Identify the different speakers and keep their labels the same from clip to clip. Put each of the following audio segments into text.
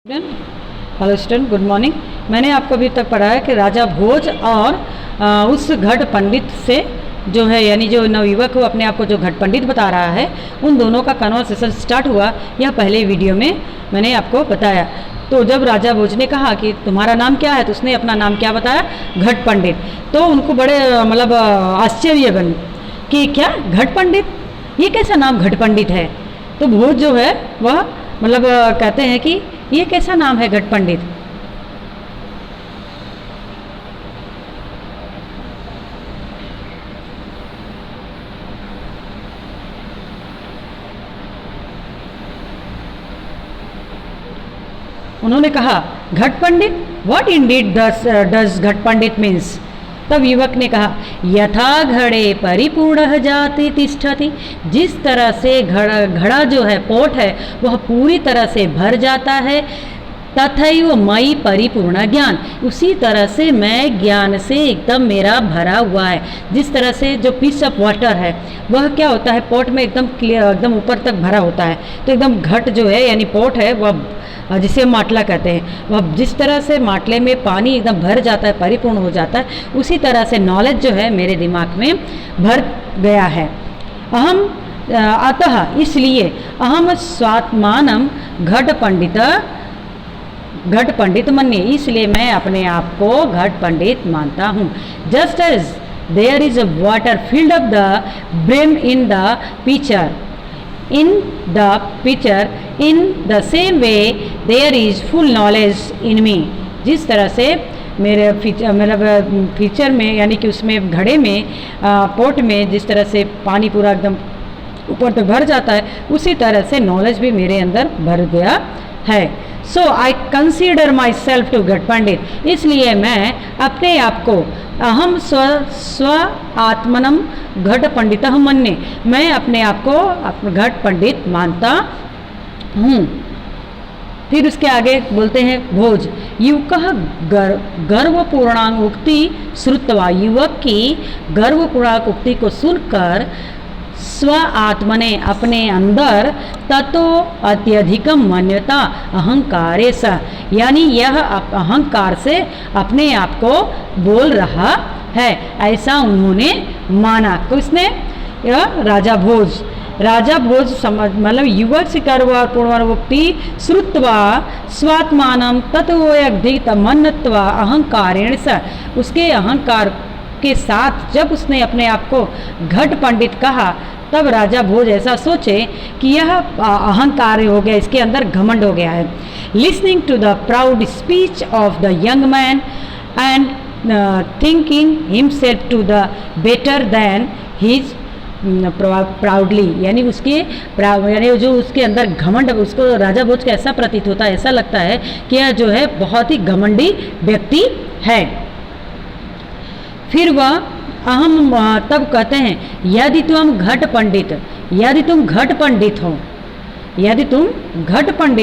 Speaker 1: Hello student, good morning. मैंने आपको अभी तक पढ़ा है कि राजा भोज और उस घट पंडित से जो है, यानी जो नवयुवक को अपने आप को जो घट पंडित बता रहा है, उन दोनों का कन्वर्सेशन स्टार्ट हुआ। यह पहले वीडियो में मैंने आपको बताया। तो जब राजा भोज ने कहा कि तुम्हारा नाम क्या है, तो उसने अपना नाम क्या बताया, घट पंडित। तो उनको बड़े मतलब आश्चर्य बन कि क्या घट पंडित, ये कैसा नाम घट पंडित है। तो भोज जो है वह मतलब कहते हैं कि ये कैसा नाम है घट पंडित। उन्होंने कहा घट पंडित, व्हाट इंडीड डज घट पंडित मीन्स। तब युवक ने कहा यथा घड़े परिपूर्ण जाति तिष्ठति, जिस तरह से घड़ा जो है, पोट है, वह पूरी तरह से भर जाता है। तथैव मयि परिपूर्ण ज्ञान, उसी तरह से मैं ज्ञान से एकदम मेरा भरा हुआ है। जिस तरह से जो पीस ऑफ वाटर है वह क्या होता है, पोट में एकदम क्लियर, एकदम ऊपर तक भरा होता है। तो एकदम घट जो है यानी पोट है, वह जिसे माटला कहते हैं, वह जिस तरह से माटले में पानी एकदम भर जाता है, परिपूर्ण हो जाता है, उसी तरह से नॉलेज जो है मेरे दिमाग में भर गया है। अहम अतः इसलिए अहम स्वात्मानम घट पंडित मन्ये, इसलिए मैं अपने आप को घट पंडित मानता हूँ। Just as there is a water filled up the brim in the pitcher, in the same way there is full knowledge in me। जिस तरह से मेरे फीचर में, यानी कि उसमें घड़े में, पोट में जिस तरह से पानी पूरा एकदम ऊपर तक भर जाता है, उसी तरह से नॉलेज भी मेरे अंदर भर गया है। So I consider myself to Ghat Pandit, इसलिए मैं अपने आप को अहम स्व आत्मनम घट पंडित मन्ये, मैं अपने आप को घट पंडित मानता हूँ। फिर उसके आगे बोलते हैं भोज, युवकः गर्वपूर्णांग उक्ति श्रुत्वा, युवक की गर्वपूर्णांग उक्ति को सुनकर स्व आत्मने, अपने अंदर, ततो अत्यधिकम मन्यता अहंकारे स, यानी यह अहंकार से अपने आप को बोल रहा है, ऐसा उन्होंने माना। किसने? राजा भोज समझ, मतलब युवक से पूर्णवोक्ति श्रुत्वा स्वात्मानम तत्वोधिक मन्यत्वा अहंकारेण स, उसके अहंकार के साथ जब उसने अपने आप को घट पंडित कहा, तब राजा भोज ऐसा सोचे कि यह अहंकार हो गया, इसके अंदर घमंड हो गया है। Listening to the proud speech of the young man and thinking himself to the better than his proudly, यानी उसके यानी जो उसके अंदर घमंड, उसको राजा भोज का ऐसा प्रतीत होता है, ऐसा लगता है कि यह जो है बहुत ही घमंडी व्यक्ति है। फिर वह अहम तब कहते हैं यदि तुम घट पंडित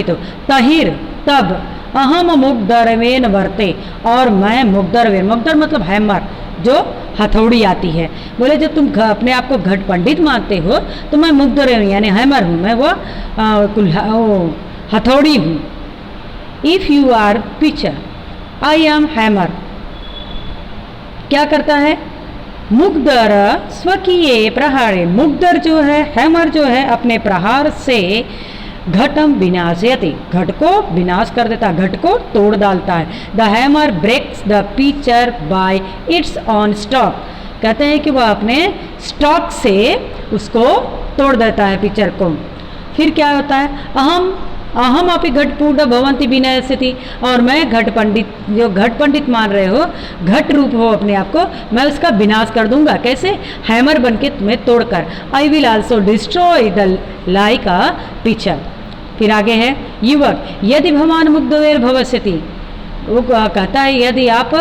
Speaker 1: हो तहिर, तब अहम मुग्धर्वेन वर्ते, और मैं मुग्धर्वेन, मुग्धर मतलब हैमर, जो हथौड़ी आती है। बोले जब तुम अपने आप को घट पंडित मानते हो तो मैं मुग्धर्वेन यानी हैमर हूँ, मैं वो हथौड़ी हूँ। If you are pitcher I am hammer, क्या करता है? मुग्धर स्वकीय प्रहारे, मुग्धर जो है, हैमर जो है, अपने प्रहार से घटम विनाशयति, घट को विनाश कर देता, घट को तोड़ डालता है। The hammer breaks the pitcher by its own stock, कहते हैं कि वह अपने स्टॉक से उसको तोड़ देता है, पिचर को। फिर क्या होता है? अहम अपि घटपूर्ण भवंती विनयस्यति, और मैं घट पंडित, जो घट पंडित मान रहे हो, घट रूप हो अपने आप को, मैं उसका विनाश कर दूंगा। कैसे? हैमर बन के तुम्हें तोड़कर। I will also destroy the like a pitcher. फिर आगे है युवक, यदि भवान मुग्धवेर भवस्यति, वो कहता है यदि आप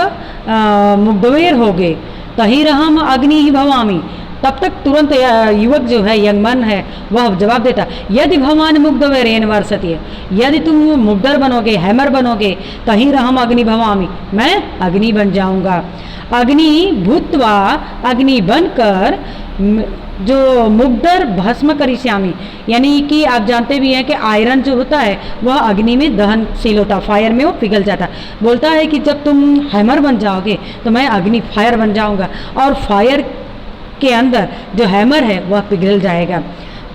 Speaker 1: मुग्धवेर होगे, तहिरहम अग्नि ही भवामी, तब तक तुरंत युवक जो है, यंग मैन है, वह जवाब देता, यदि भवान मुग्ध व रेन वर्षति, यदि तुम मुग्धर बनोगे, हैमर बनोगे, तही रहम अग्नि भवामी, मैं अग्नि बन जाऊंगा। अग्नि भूतवा, अग्नि बनकर, जो मुग्धर भस्म करिष्यामि, यानी कि आप जानते भी हैं कि आयरन जो होता है वह अग्नि में दहनशील होता, फायर में वो पिघल जाता। बोलता है कि जब तुम हैमर बन जाओगे तो मैं अग्नि फायर बन जाऊंगा, और फायर के अंदर जो हैमर है वह पिघल जाएगा।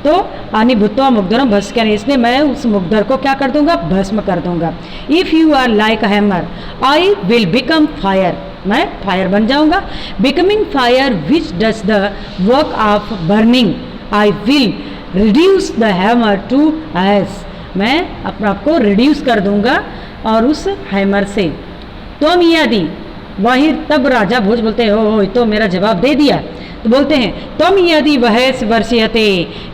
Speaker 1: तो आनी भूतवा मुग्धरम भस्म करें, इसलिए मैं उस मुग्धर को क्या कर दूंगा, भस्म कर दूंगा। If you are like hammer I will become fire, मैं फायर बन जाऊंगा। Becoming fire which does the work of burning, I will reduce the hammer to ash, मैं अपने आप को रिड्यूस कर दूंगा और उस हैमर से। तुम यदि, वही तब राजा भोज बोलते हो तो मेरा जवाब दे दिया, तो बोलते हैं तुम यदि वहस वर्षयते,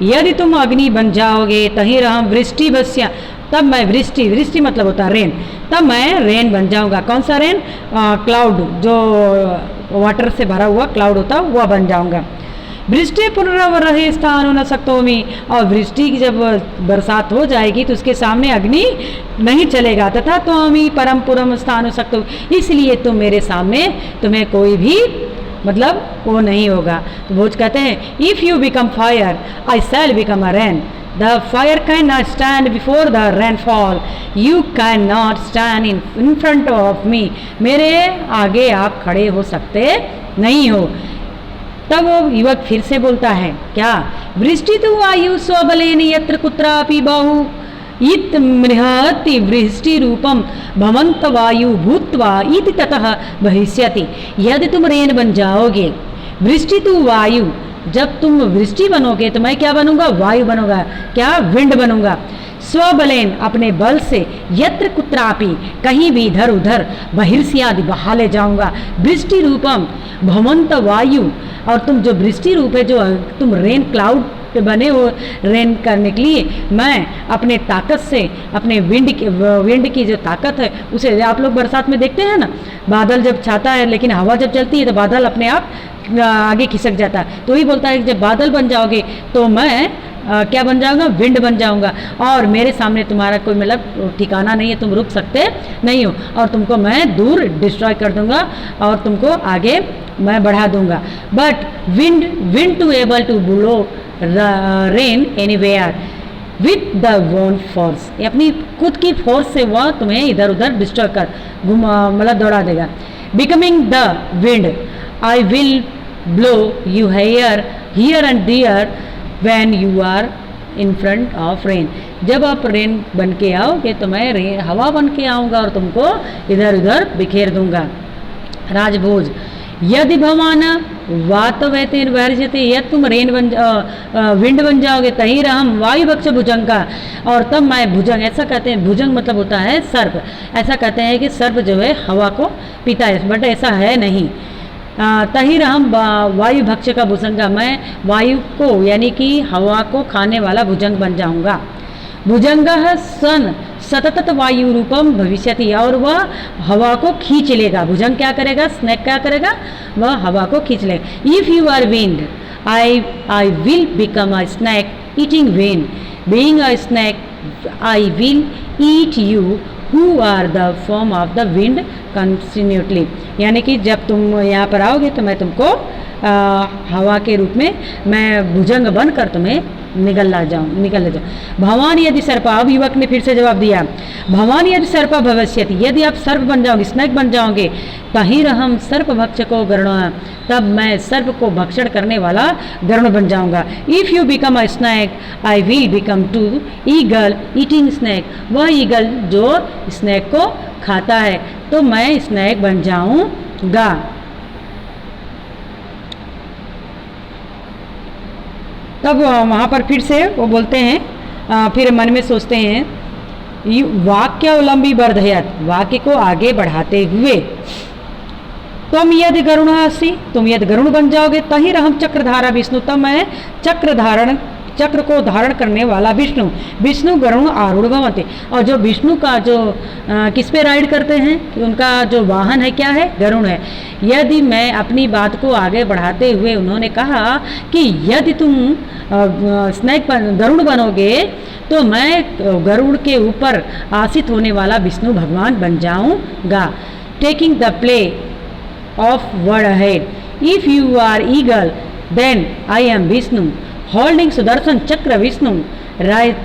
Speaker 1: यदि तुम अग्नि बन जाओगे, तही रहम वृष्टि बस्या, तब मैं वृष्टि, वृष्टि मतलब होता है रेन, तब मैं रेन बन जाऊंगा। कौन सा रेन, क्लाउड, जो वाटर से भरा हुआ क्लाउड होता वह बन जाऊंगा। वृष्टि पुनर्वरहे स्थान न सक्तोमि, और वृष्टि की जब बरसात हो जाएगी तो उसके सामने अग्नि नहीं चलेगा। तथा तो हमी परम पुरम स्थान हो सकते हो, इसलिए तुम मेरे सामने, तुम्हें कोई भी मतलब वो नहीं होगा। तो भोज कहते हैं if you become fire I shell become a rain, the fire can not stand before the rainfall, you can not stand in front of me, मेरे आगे आप खड़े हो सकते नहीं हो। तब वो युवक फिर से बोलता है क्या, वृष्टि तो वायु स्वबलेन यत्र कुत्रापि बहु इत मृहति वृष्टि रूपम भवंत वायु भूत्वा इति ततः भविष्यति, यदि तुम रेन बन जाओगे, वृष्टि तो वायु, जब तुम वृष्टि बनोगे तो मैं क्या बनूंगा, वायु बनूंगा, क्या, विंड बनूंगा। स्वबलेन, अपने बल से, यत्र कुत्रापि, कहीं भी इधर उधर, बहिर्ष्यादि, बहा ले जाऊंगा। वृष्टि रूपम भवंत वायु, और तुम जो वृष्टि रूप है, जो तुम रेन क्लाउड बने हो रेन करने के लिए, मैं अपने ताकत से, अपने विंड की जो ताकत है उसे, आप लोग बरसात में देखते हैं ना, बादल जब छाता है लेकिन हवा जब चलती है तो बादल अपने आप आगे खिसक जाता है। तो ही बोलता है कि जब बादल बन जाओगे तो मैं क्या बन जाऊंगा, विंड बन जाऊंगा, और मेरे सामने तुम्हारा कोई मतलब ठिकाना नहीं है, तुम रुक सकते नहीं हो, और तुमको मैं दूर डिस्ट्रॉय कर दूंगा और तुमको आगे मैं बढ़ा दूंगा। But wind to able to blow rain anywhere with the own force, अपनी खुद की फोर्स से वह तुम्हें इधर उधर डिस्ट्रॉय कर मतलब दौड़ा देगा। Becoming the wind I will blow you here and there when you are in front of rain, जब आप रेन बन के आओगे तो मैं हवा बन के आऊँगा और तुमको इधर उधर बिखेर दूंगा। राजभोज, यदि भवान वातवैते वर्षते, यदि तुम रेन विंड बन जाओगे, तही रहम वायु भक्ष भुजंगा, और तब मैं भुजंग, ऐसा कहते हैं, भुजंग मतलब होता है सर्प, ऐसा कहते हैं कि सर्प जो है हवा को पीता है, बट ऐसा है नहीं। तही रहम वायु भक्ष का भुजंगा, मैं वायु को यानी कि हवा को खाने वाला भुजंग बन जाऊंगा। भुजंग सन सतत वायु रूपम भविष्यति, और वह हवा को खींच लेगा। भुजंग क्या करेगा, स्नैक क्या करेगा, वह हवा को खींच लेगा। If you are wind I will become a snake eating wind, being a snake I will eat you who are the form of the wind continuously, यानी कि जब तुम यहाँ पर आओगे तो मैं तुमको हवा के रूप में मैं भुजंग बनकर तुम्हें निकल ले जाऊँ। भवान यदि सर्पा, अब युवक ने फिर से जवाब दिया, भवान यदि सर्पा भविष्यति, यदि आप सर्प बन जाओगे, स्नैक बन जाओगे, तही रहम सर्प भक्ष को गरुण, तब मैं सर्प को भक्षण करने वाला गरुण बन जाऊंगा। If you become a snake I will become to eagle eating snake, वह ईगल जो स्नैक को खाता है तो मैं स्नैक बन जाऊंगा। तब वहाँ पर फिर से वो बोलते हैं, फिर मन में सोचते हैं, वाक्य अवलंबी वर्धयत, वाक्य को आगे बढ़ाते हुए, तुम यदि गरुण अस्सी, तुम यदि गरुण बन जाओगे, तही रहम चक्रधारा विष्णु, तब मैं चक्र धारण चक्र को धारण करने वाला विष्णु, विष्णु गरुण आरूढ़ भवन्ति। और जो विष्णु का जो किस पे राइड करते हैं, उनका जो वाहन है क्या है, गरुण है। यदि मैं अपनी बात को आगे बढ़ाते हुए उन्होंने कहा कि यदि तुम स्नेक गरुड़ बनोगे तो मैं गरुड़ के ऊपर आसित होने वाला विष्णु भगवान बन जाऊंगा। Taking the play of word ahead, if you are eagle then I am Vishnu, holding Sudarshan Chakra Vishnu right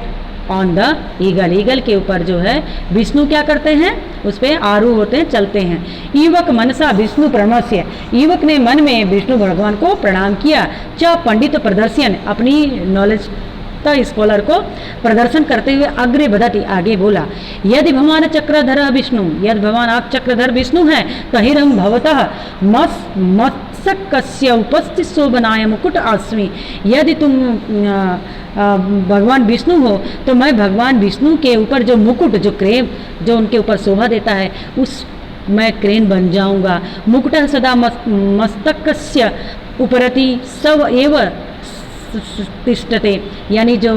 Speaker 1: on the eagle. Eagle के ऊपर जो है विष्णु क्या करते हैं, उस पर आरूढ़ होते हैं, चलते हैं। युवक मनसा विष्णु प्रणमस्य, युवक ने मन में विष्णु भगवान को प्रणाम किया। च पंडित प्रदर्शन, अपनी नॉलेज स्कॉलर को प्रदर्शन करते हुए अग्रे बदति, आगे बोला। यदि भगवान चक्रधर विष्णु, यदि भगवान आप चक्रधर विष्णु हैं, तहिरम भवतः मत्सकस्य उपस्थित शोभनाय मुकुट आस्मि। यदि तुम भगवान विष्णु हो तो मैं भगवान विष्णु के ऊपर जो मुकुट, जो क्रेन जो उनके ऊपर शोभा देता है, उस मैं क्रेन बन जाऊंगा। मुकुट सदा मस्तकस्य उपरति सव एव तिष्ठते, यानी जो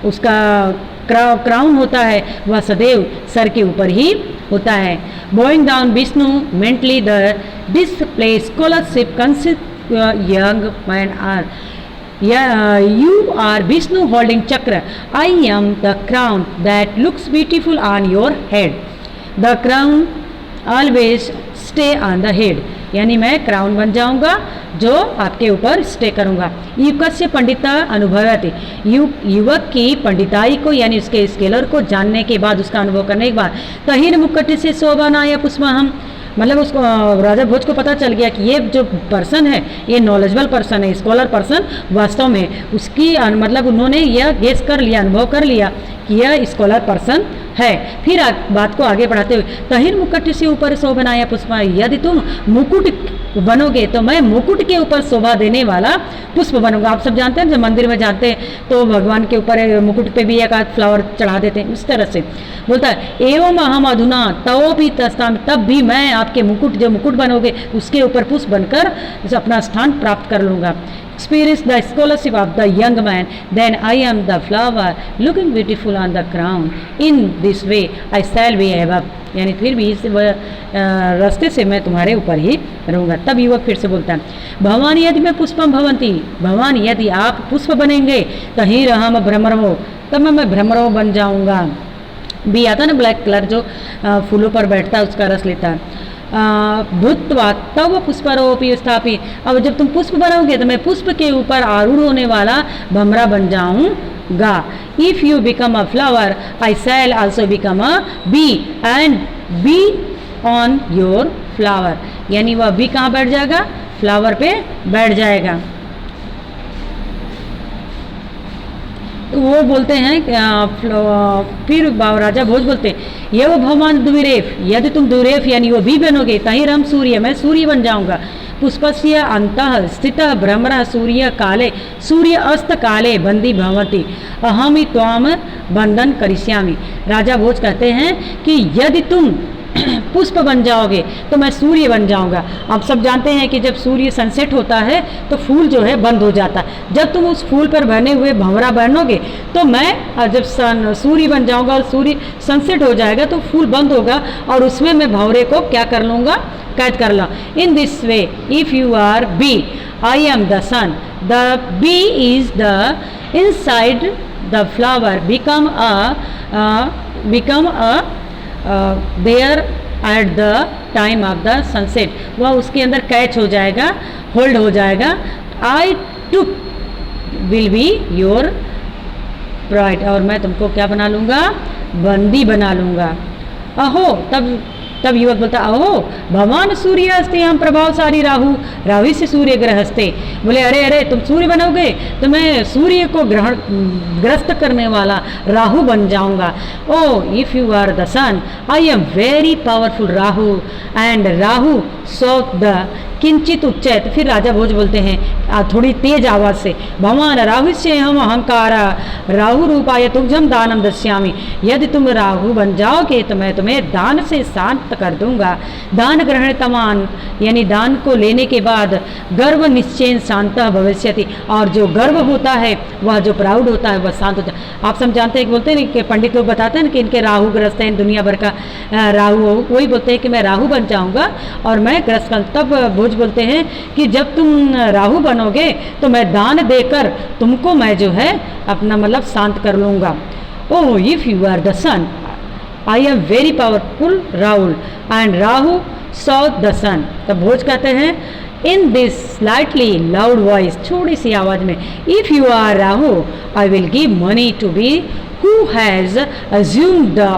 Speaker 1: उसका क्राउन होता है वह सदैव सर के ऊपर ही होता है। Bowing down Vishnu mentally the display scholarship consist young man are, you are Vishnu holding chakra, I am the crown that looks beautiful on your head, the crown always stay on the head, यानी मैं crown बन जाऊंगा जो आपके ऊपर stay करूंगा। युवकस्य पंडिता अनुभवति, युवक की पंडिताई को यानी उसके स्केलर को जानने के बाद, उसका अनुभव करने के बाद, तहीन मुकुट से शोभनाय पुष्पहम, मतलब उसको राजा भोज को पता चल गया कि ये जो पर्सन है ये नॉलेजेबल पर्सन है, स्कॉलर पर्सन वास्तव में उसकी मतलब उन्होंने यह गेस कर लिया, अनुभव कर लिया कि यह स्कॉलर पर्सन है। फिर बात को आगे बढ़ाते हुए, तहिर मुकुट से ऊपर शोभनाया पुष्प, यदि तुम मुकुट बनोगे तो मैं मुकुट के ऊपर शोभा देने वाला पुष्प बनूंगा। आप सब जानते हैं जब मंदिर में जाते हैं तो भगवान के ऊपर मुकुट पे भी एक आध फ्लावर चढ़ा देते हैं, उस तरह से बोलता है। एवं अहम अधुना तवो भी तस्ताम, तब भी मैं आपके मुकुट, जो मुकुट बनोगे उसके ऊपर पुष्प बनकर अपना स्थान प्राप्त कर लूँगा। Experience the scholarship of the young man, then I am the flower looking beautiful on the crown. In this way I shall be above, यानी फिर भी इस रास्ते से मैं तुम्हारे ऊपर ही रहूँगा। तब युवक फिर से बोलता है, भगवान यदि मैं पुष्पम भवंती, भगवान यदि आप पुष्प बनेंगे तहीं रहम भ्रमरो, तब मैं भ्रमरो बन जाऊँगा। भी आता ना ब्लैक कलर जो फूलों पर बैठता है उसका रस लेता है। भूतवा तव पुष्परोपी स्थापित, अब जब तुम पुष्प बनाओगे तो मैं पुष्प के ऊपर आरूढ़ होने वाला भमरा बन जाऊंगा। If you become a flower I shall also become a bee and be on your flower, यानी वह बी कहाँ बैठ जाएगा, फ्लावर पे बैठ जाएगा। तो वो बोलते हैं फिर राजा भोज बोलते हैं, ये वो भगवान दुविरेफ, यदि तुम दुविरेफ यानी वो भी बनोगे तहीं रम सूर्य, मैं सूर्य बन जाऊंगा। पुष्पस्य अंतः स्थित भ्रमर सूर्य काले, सूर्य अस्त काले बंदी भवती अहम ही त्वाम बंधन करिष्यामि। राजा भोज कहते हैं कि यदि तुम पुष्प बन जाओगे तो मैं सूर्य बन जाऊंगा। आप सब जानते हैं कि जब सूर्य सनसेट होता है तो फूल जो है बंद हो जाता है। जब तुम उस फूल पर बने हुए भंवरा बनोगे तो मैं जब सूर्य बन जाऊंगा और सूर्य सनसेट हो जाएगा तो फूल बंद होगा और उसमें मैं भंवरे को क्या कर लूँगा, कैद कर लूँ। In this way if you are bee I am the sun, the bee is the inside the flower become a there at the time of the sunset, वह उसके अंदर कैच हो जाएगा, होल्ड हो जाएगा। I took will be your pride, और मैं तुमको क्या बना लूँगा, बंदी बना लूँगा। अहो तब युवक बोलता, अहो भगवान सूर्य हस्ते हम प्रभावशाली राहु, राहु से सूर्य ग्रह हस्ते। बोले अरे अरे तुम सूर्य बनोगे तो मैं सूर्य को ग्रस्त करने वाला राहु बन जाऊंगा। Oh if you are the sun I am very powerful Rahu and Rahu saw the किंचित उच्चैत, फिर राजा भोज बोलते हैं थोड़ी तेज आवाज से, भगवान राहु से हम अहंकार राहु रूपाय तुझम दानम दस्यामी, यदि तुम राहु बन जाओगे तो मैं तुम्हें दान से शांत कर दूंगा। दान ग्रहण तमान, यानी दान को लेने के बाद गर्व निश्चय शांत भविष्यति, और जो गर्व होता है वह जो प्राउड होता है वह शांत होता है। आप सब जानते हैं, बोलते हैं कि पंडित लोग बताते हैं ना कि इनके राहु ग्रस्त हैं, दुनिया भर का राहु, वही बोलते हैं कि मैं राहु बन जाऊंगा और मैं ग्रस्त। तब भोज बोलते हैं कि जब तुम राहु बनोगे तो मैं दान देकर तुमको मैं जो है अपना मतलब शांत कर लूँगा। Oh if you are the sun I am very powerful Rahu and Rahu saw the sun. तब भोज कहते हैं in this slightly loud voice, थोड़ी सी आवाज में, if you are Rahu I will give money to be who has assumed the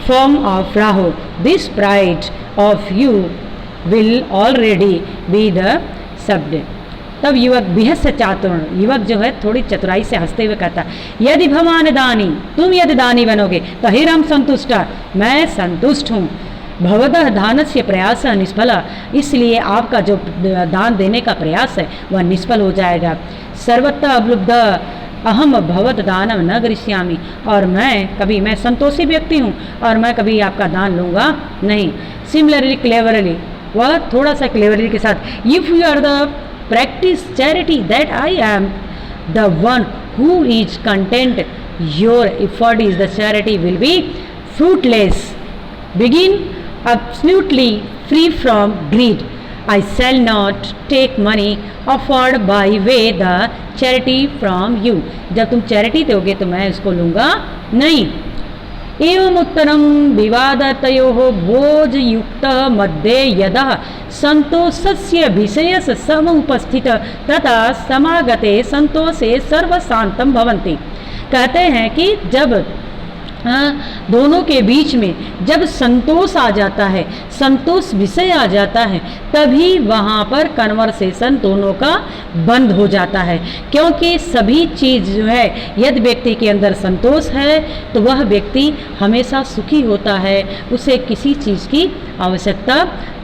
Speaker 1: form of Rahu, this pride of you will already be the subject. तब युवक बेहद से चातुर, युवक जो है थोड़ी चतुराई से हंसते हुए कहता, यदि भगवान दानी, तुम यदि दानी बनोगे तो ही हम संतुष्ट, मैं संतुष्ट हूँ। भवतः दानस्य प्रयास निष्फल, इसलिए आपका जो दान देने का प्रयास है वह निष्फल हो जाएगा। सर्वत्र अवलुब्ध अहम भवत दानम न गृह्यामि, और मैं संतोषी व्यक्ति हूँ और मैं कभी आपका दान लूँगा नहीं। सिमिलरली क्लेवरली, वह थोड़ा सा क्लेवरली के साथ, if you are the practice charity that I am the one who is content, your effort is the charity will be fruitless. Begin absolutely free from greed. I shall not take money offered by way the charity from you. जब तुम charity दोगे तो मैं उसको लूँगा नहीं। एवं उत्तरम विवादतयोः भोजयुक्तः मध्ये यदा संतोषस्य विषयस्य समुपस्थित तथा समागते संतोषे सर्वशांतम भवन्ति। कहते हैं कि जब दोनों के बीच में जब संतोष आ जाता है, संतोष विषय आ जाता है, तभी वहाँ पर कन्वर्सेशन दोनों का बंद हो जाता है। क्योंकि सभी चीज़ जो है, यदि व्यक्ति के अंदर संतोष है तो वह व्यक्ति हमेशा सुखी होता है, उसे किसी चीज़ की आवश्यकता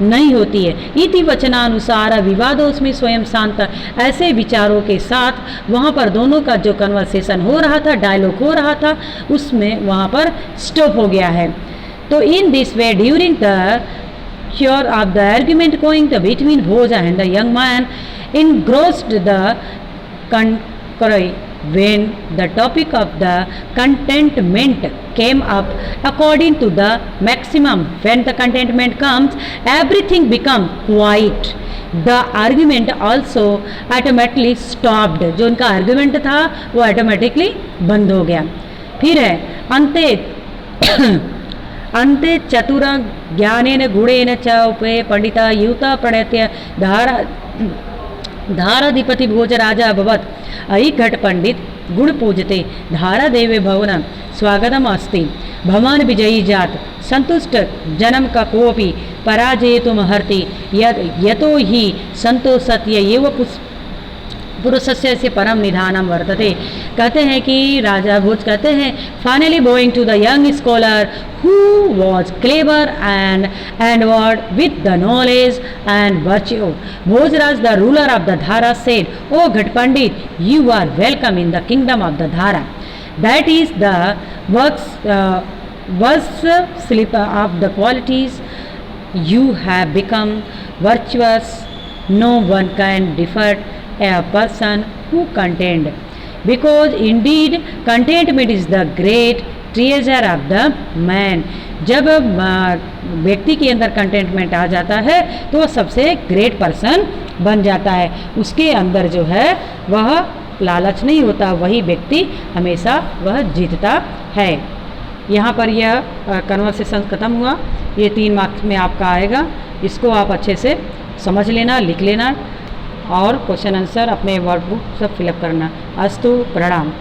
Speaker 1: नहीं होती है। इति वचनानुसार विवादोस्मि स्वयं शांत, ऐसे विचारों के साथ वहाँ पर दोनों का जो कन्वर्सेशन हो रहा था, डायलॉग हो रहा था, उसमें वहाँ पर स्टॉप हो गया है। तो इन this way during the cure of the argument going between Bhoja and the young man engrossed the conqueror, when the topic of the contentment came up, according to the maximum, when the contentment comes everything becomes quiet, the argument also automatically stopped। जो उनका argument था वो automatically बंद हो गया। फिर है अन्ते चतुर ज्ञानेन गुणेन च उपे पंडिता युता प्रणत्य धाराधिपति भोज राजा अभवत्। अयि घट पंडित गुण पूजते धारा देवे भवन स्वागतम अस्ति। भवान विजयी जात संतुष्ट जन्म का कोपि पराजयतुम हर्ति, यतो ही संतोषत्य एव पुरुषस्य से परम निधानम वर्तते। कहते हैं कि राजा भोज कहते हैं, finally bowing to the young scholar who was clever and endowed with the knowledge and virtue, Bhojraj the ruler of the Dhara said, oh Ghat Pandit you are welcome in the kingdom of the Dhara, that is the verse slip of the qualities you have become virtuous, no one can defeat a person who content, because indeed contentment is the great treasure of the man। जब व्यक्ति के अंदर containment आ जाता है तो वह सबसे great person बन जाता है, उसके अंदर जो है वह लालच नहीं होता, वही व्यक्ति हमेशा वह जीतता है। यहाँ पर यह कन्वर्सेशन ख़त्म हुआ। ये 3 मार्क्स में आपका आएगा, इसको आप अच्छे से समझ लेना, लिख लेना और क्वेश्चन आंसर अपने वर्कबुक सब फिलअप करना। अस्तु, प्रणाम।